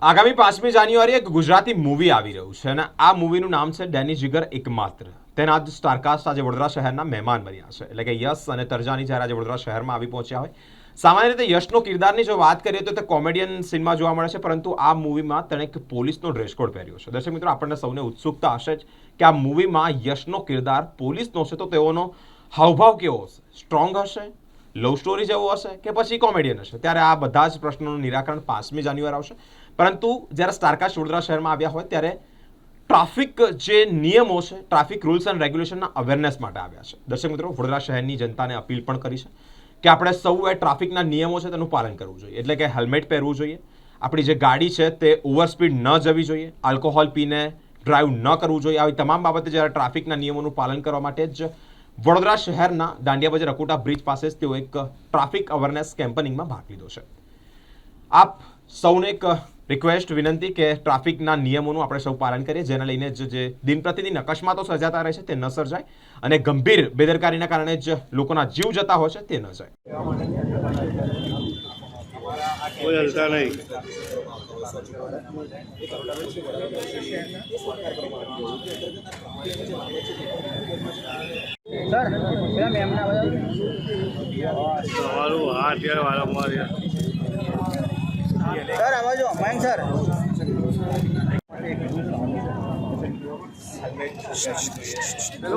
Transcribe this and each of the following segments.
આગામી 5મી જાન્યુઆરીએ એક ગુજરાતી મૂવી આવી રહ્યું છે અને આ મૂવીનું નામ છે ડેની જીગર એકમાત્ર. તેના જ સ્ટારકાસ્ટ આજે વડોદરા શહેરના મહેમાન બન્યા છે. એટલે કે યશ અને તરજાની જ્યારે આજે વડોદરા શહેરમાં આવી પહોંચ્યા હોય. સામાન્ય રીતે યશનો કિરદારની જો વાત કરીએ તો તે કોમેડિયન સીનમાં જોવા મળે છે, પરંતુ આ મૂવીમાં તેણે એક પોલીસનો ડ્રેસકોડ પહેર્યો છે. દર્શક મિત્રો, આપણને સૌને ઉત્સુકતા હશે જ કે આ મૂવીમાં યશનો કિરદાર પોલીસનો છે તો તેઓનો હાવભાવ કેવો હશે? સ્ટ્રોંગ હશે, લવ સ્ટોરી જેવો હશે કે પછી કોમેડિયન હશે? ત્યારે આ બધા જ પ્રશ્નોનું નિરાકરણ 5મી જાન્યુઆરી આવશે. પરંતુ જ્યારે સ્ટારકાસ્ટ વડોદરા શહેરમાં આવ્યા હોય ત્યારે ટ્રાફિક જે નિયમો છે, ટ્રાફિક રૂલ્સ એન્ડ રેગ્યુલેશનના અવેરનેસ માટે આવ્યા છે. દર્શક મિત્રો, વડોદરા શહેરની જનતાને અપીલ પણ કરી છે કે આપણે સૌએ ટ્રાફિકના નિયમો છે તેનું પાલન કરવું જોઈએ. એટલે કે હેલ્મેટ પહેરવું જોઈએ, આપણી જે ગાડી છે તે ઓવર સ્પીડ ન જવી જોઈએ, આલ્કોહોલ પીને ડ્રાઈવ ન કરવું જોઈએ. આવી તમામ બાબતે જ્યારે ટ્રાફિકના નિયમોનું પાલન કરવા માટે જ વડોદરા શહેરના દાંડિયા બજાર અકોટા બ્રિજ પાસે જ તેઓ એક ટ્રાફિક અવેરનેસ કેમ્પેનિંગમાં ભાગ લીધો છે. આપ સૌને એક રિક્વેસ્ટ, વિનંતી કે ટ્રાફિકના નિયમોનું આપણે સૌ પાલન કરીએ, જેને લઈને જે દિન પ્રતિદિન અકસ્માતો સર્જાતા રહે છે તે ન સર્જાય અને ગંભીર બેદરકારીના કારણે જ લોકોના જીવ જતા હોય છે તે ન જાય. કોઈ હલતા નહીં. સર પેલા મેમના તમારું હા અત્યારે વારંવાર સર આવા જો મયંક સર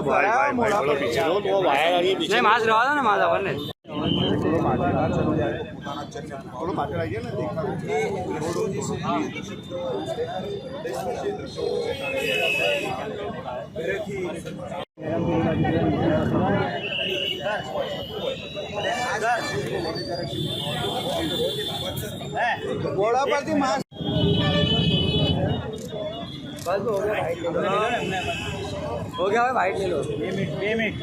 ભાઈ બોલો પીછે લો તો વાયર આવી પીછે નહીં માસ રહેવા દો ને માસ આપણને થોડું પાછળ આવી ગયા ને ઘોડા પરથી માસ हो गया भाई, वाइट ले लो. 2 मिनट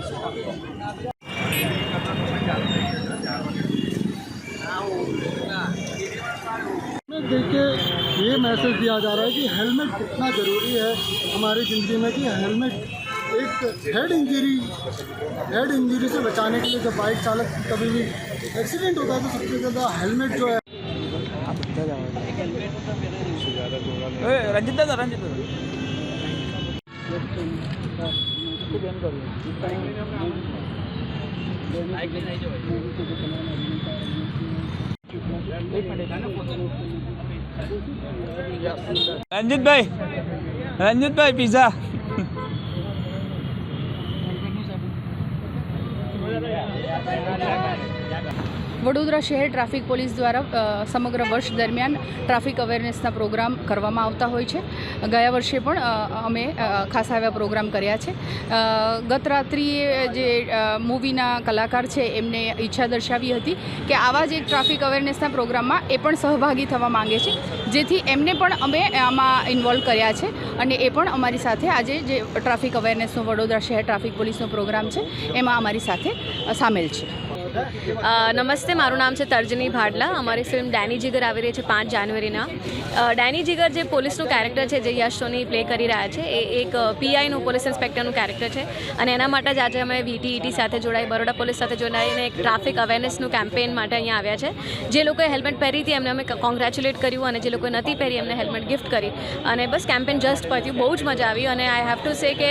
देखिए ये मैसेज दिया जा रहा है कि हेलमेट कितना ज़रूरी है हमारी ज़िंदगी में, कि हेलमेट एक हेड इंजरी से बचाने के लिए जब बाइक चालक कभी भी एक्सीडेंट होता है तो सबसे ज़्यादा हेलमेट जो है. रंजित दादा रंजित भाई पिज़्ज़ा વડોદરા શહેર ટ્રાફિક પોલીસ દ્વારા સમગ્ર વર્ષ દરમિયાન ટ્રાફિક અવેરનેસના પ્રોગ્રામ કરવામાં આવતા હોય છે. ગયા વર્ષે પણ અમે ખાસ એવા પ્રોગ્રામ કર્યા છે. ગત રાત્રિએ જે મૂવીના કલાકાર છે એમને ઈચ્છા દર્શાવી હતી કે આવા જ એક ટ્રાફિક અવેરનેસના પ્રોગ્રામમાં એ પણ સહભાગી થવા માંગે છે, જેથી એમને પણ અમે આમાં ઇન્વોલ્વ કર્યા છે અને એ પણ અમારી સાથે આજે જે ટ્રાફિક અવેરનેસનો વડોદરા શહેર ટ્રાફિક પોલીસનો પ્રોગ્રામ છે એમાં અમારી સાથે સામેલ છે. નમસ્તે, મારું નામ છે તર્જની ભાડલા. અમારી ફિલ્મ ડેની જીગર આવી રહી છે 5 જાન્યુઆરીના. ડેની જીગર જે પોલીસનું કેરેક્ટર છે જે યશ સોની પ્લે કરી રહ્યા છે એ એક પીઆઈનું, પોલીસ ઇન્સ્પેક્ટરનું કેરેક્ટર છે અને એના માટે જ આજે અમે VTET સાથે જોડાઈ, બરોડા પોલીસ સાથે જોડાઈને એક ટ્રાફિક અવેરનેસનું કેમ્પેઇન માટે અહીંયા આવ્યા છે. જે લોકોએ હેલ્મેટ પહેરી હતી એમને અમે કોંગ્રેચ્યુલેટ કર્યું અને જે લોકોએ નથી પહેરી એમને હેલ્મેટ ગિફ્ટ કરી અને બસ કેમ્પેઇન જસ્ટ પત્યું. બહુ જ મજા આવી અને આઈ હેવ ટુ સે કે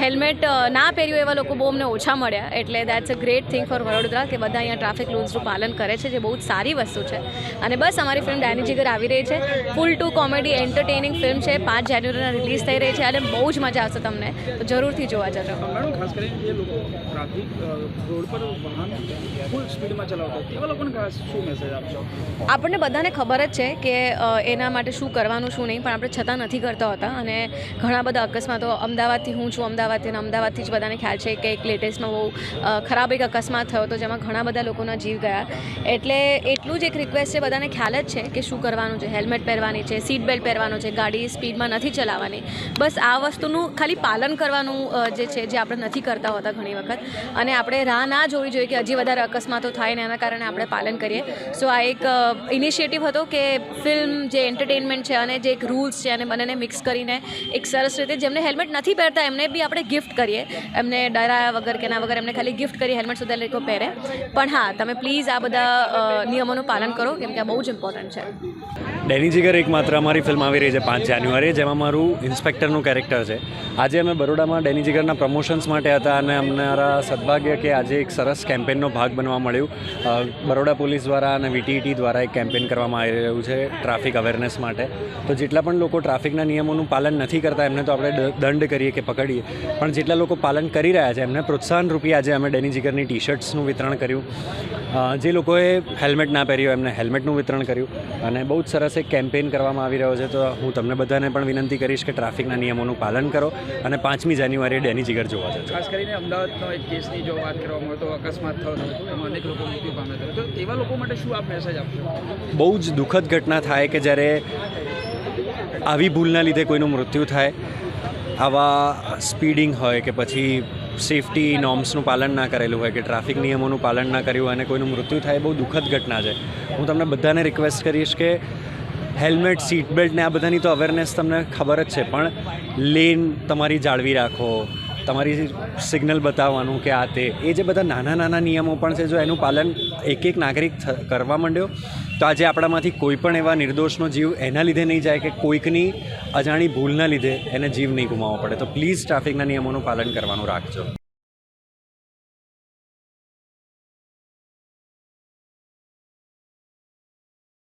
હેલ્મેટ ના પહેર્યું એવા લોકો બહુ અમને ઓછા મળ્યા. એટલે that's a great thing for Vadodara કે બધા અહીંયા ટ્રાફિક રૂલ્સનું પાલન કરે છે, જે બહુ જ સારી વસ્તુ છે. અને બસ અમારી ફિલ્મ ડેની જીગર આવી રહી છે. ફૂલ ટુ કોમેડી એન્ટરટેનિંગ ફિલ્મ છે. 5 જાન્યુઆરીના રિલીઝ થઈ રહી છે અને બહુ જ મજા આવશે તમને, તો જરૂરથી જોવા જજો. ખાસ કરીને જે લોકો ટ્રાફિક રોડ પર વાહન ફૂલ સ્પીડમાં ચલાવતા હોય એવા લોકોને ખાસ શું મેસેજ આપશો? આપણને બધાને ખબર જ છે કે એના માટે શું કરવાનું શું નહીં, પણ આપણે છતાં નથી કરતા હોતા અને ઘણા બધા અકસ્માતો, અમદાવાદથી હું છું, અમદાવાદથી જ બધાને ખ્યાલ છે કે એક લેટેસ્ટમાં બહુ ખરાબ એક અકસ્માત થયો હતો જેમાં ઘણા બધા લોકોના જીવ ગયા. એટલે એટલું જ એક રિક્વેસ્ટ છે, બધાને ખ્યાલ જ છે કે શું કરવાનું છે. હેલ્મેટ પહેરવાની છે, સીટ બેલ્ટ પહેરવાનું છે, ગાડી સ્પીડમાં નથી ચલાવવાની. બસ આ વસ્તુનું ખાલી પાલન કરવાનું જે છે, જે આપણે નથી કરતા હોતા ઘણી વખત, અને આપણે રાહ ના જોવી જોઈએ કે હજી વધારે અકસ્માતો થાય ને એના કારણે આપણે પાલન કરીએ. સો આ એક ઇનિશિયેટિવ હતો કે ફિલ્મ જે એન્ટરટેનમેન્ટ છે અને જે એક રૂલ્સ છે અને બંનેને મિક્સ કરીને એક સરસ રીતે જેમને હેલ્મેટ નથી પહેરતા એમને બી આપણે ગિફ્ટ કરીએ, એમને ડરાયા વગર કે ના વગર એમને ખાલી ગિફ્ટ કરીએ હેલ્મેટ, સુધા લોકો પહેરે. પણ હા, તમે પ્લીઝ આ બધા નિયમોનું પાલન કરો, કેમ કે આ બહુ જ ઇમ્પોર્ટન્ટ છે. ડેની જીગર એક માત્ર અમારી ફિલ્મ આવી રહી છે 5 જાન્યુઆરીએ, જેમાં મારું ઇન્સ્પેક્ટરનું કેરેક્ટર છે. આજે અમે બરોડામાં ડેની જીગરના પ્રમોશન્સ માટે હતા અને અમારા સદભાગ્ય કે આજે એક સરસ કેમ્પેનનો ભાગ બનવા મળ્યું. બરોડા પોલીસ દ્વારા અને VTT દ્વારા એક કેમ્પેન કરવામાં આવી રહ્યું છે ટ્રાફિક અવેરનેસ માટે. તો જેટલા પણ લોકો ટ્રાફિકના નિયમોનું પાલન નથી કરતા એમને તો આપણે દંડ કરીએ કે પકડીએ, પણ જેટલા લોકો પાલન કરી રહ્યા છે એમને પ્રોત્સાહન રૂપી આજે અમે ડેની જીગરની ટી-શર્ટ્સનું વિતરણ કર્યું. જે લોકોએ હેલ્મેટ ના પહેર્યું એમને હેલ્મેટનું વિતરણ કર્યું અને બહુ જ સરસ એક કેમ્પેન કરવામાં આવી રહ્યો છે. તો હું તમને બધાને પણ વિનંતી કરીશ કે ટ્રાફિકના નિયમોનું પાલન કરો અને 5મી જાન્યુઆરીએ ડેની જીગર જોવા જજો. ખાસ કરીને અમદાવાદનો એક કેસની જો વાત કરવામાં આવે તો અકસ્માત થયો હતો, એમાં અનેક લોકો મૃત્યુ પામ્યા હતા. તો એવા લોકો માટે શું આપ મેસેજ આપશો? બહુ જ દુઃખદ ઘટના થાય કે જ્યારે આવી ભૂલના લીધે કોઈનું મૃત્યુ થાય. આવા સ્પીડિંગ હોય કે પછી સેફટી નોર્મ્સનું પાલન ના કરેલું હોય કે ટ્રાફિક નિયમોનું પાલન ના કર્યું અને કોઈનું મૃત્યુ થાય, બહુ દુઃખદ ઘટના છે. હું તમને બધાને રિક્વેસ્ટ કરીશ કે હેલ્મેટ, સીટ બેલ્ટ ને આ બધાની તો અવેરનેસ તમને ખબર જ છે, પણ લેન તમારી જાળવી રાખો, તમારી સિગ્નલ બતાવવાનું કે આ તે, એ જે બધા નાના નાના નિયમો પણ છે, જો એનું પાલન એક નાગરિક કરવા માંડ્યો તો આજે આપણામાંથી કોઈ પણ એવા નિર્દોષનો જીવ એના લીધે નહીં જાય કે કોઈકની અજાણી ભૂલના લીધે એને જીવ નહીં ગુમાવવો પડે. તો પ્લીઝ ટ્રાફિકના નિયમોનું પાલન કરવાનું રાખજો.